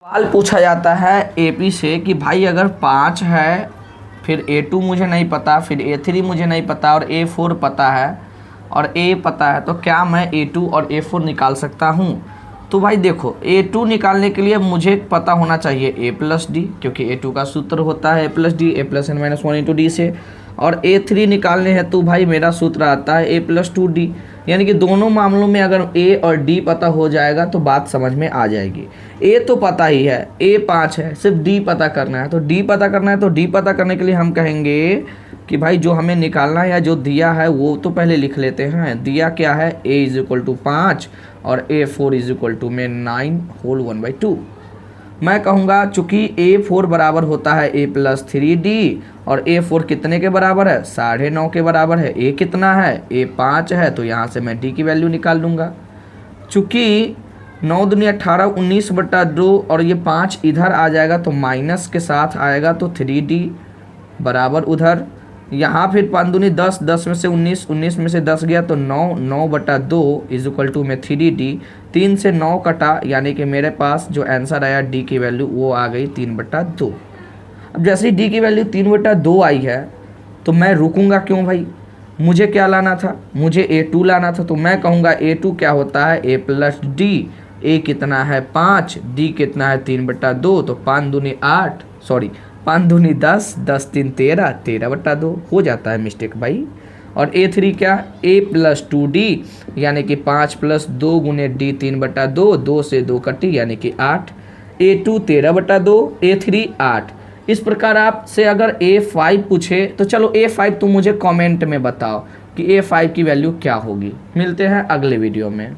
सवाल पूछा जाता है एपी से कि भाई अगर 5 है, फिर A2 मुझे नहीं पता, फिर A3 मुझे नहीं पता और A4 पता है और A पता है, तो क्या मैं A2 और A4 निकाल सकता हूँ? तो भाई देखो, A2 निकालने के लिए मुझे पता होना चाहिए A प्लस डी, क्योंकि A2 का सूत्र होता है A plus D, A plus n minus 1 into D से। और A3 निकालने हैं तो भाई मेरा सूत्र आता है A प्लस 2D। यानी कि दोनों मामलों में अगर A और D पता हो जाएगा तो बात समझ में आ जाएगी। A तो पता ही है, A 5 है, सिर्फ D पता करना है। तो D पता करना है, तो D पता करने के लिए हम कहेंगे कि भाई जो हमें निकालना है या जो दिया है वो तो पहले लिख लेते हैं। दिया क्या है, A इज इक्वल टू 5 और A4 इज इक्वल टू में 9 होल 1/2। मैं कहूँगा चूँकि A4 बराबर होता है A प्लस 3D और A4 कितने के बराबर है, 9.5 के बराबर है। A कितना है, A 5 है, तो यहाँ से मैं D की वैल्यू निकाल लूँगा। चूँकि 9 दूनी 18 19/2 और ये 5 इधर आ जाएगा तो माइनस के साथ आएगा, तो 3D बराबर उधर। यहाँ फिर 5 दूनी 10, 10 में से 19, 19 में से 10 गया तो 9, 9/2 इज इक्वल टू में 3D। 3 से 9 कटा, यानी कि मेरे पास जो आंसर आया D की वैल्यू वो आ गई 3/2। अब जैसे ही D की वैल्यू 3/2 आई है तो मैं रुकूंगा क्यों भाई, मुझे क्या लाना था, मुझे A2 लाना था। तो मैं कहूँगा A2 क्या होता है, A प्लस डी। A कितना है 5, D कितना है 3/2, तो 5 दूनी 8, सॉरी 5 दूनी 10, 10 3 13, 13/2 हो जाता है मिस्टेक भाई। और A3 क्या, A प्लस 2D, यानी कि 5 प्लस 2 गुने D 3/2, 2 से 2 कटी यानी कि 8। A2 13/2, A3 8। इस प्रकार आपसे अगर A5 पूछे तो चलो A5 तुम मुझे कमेंट में बताओ कि A5 की वैल्यू क्या होगी। मिलते हैं अगले वीडियो में।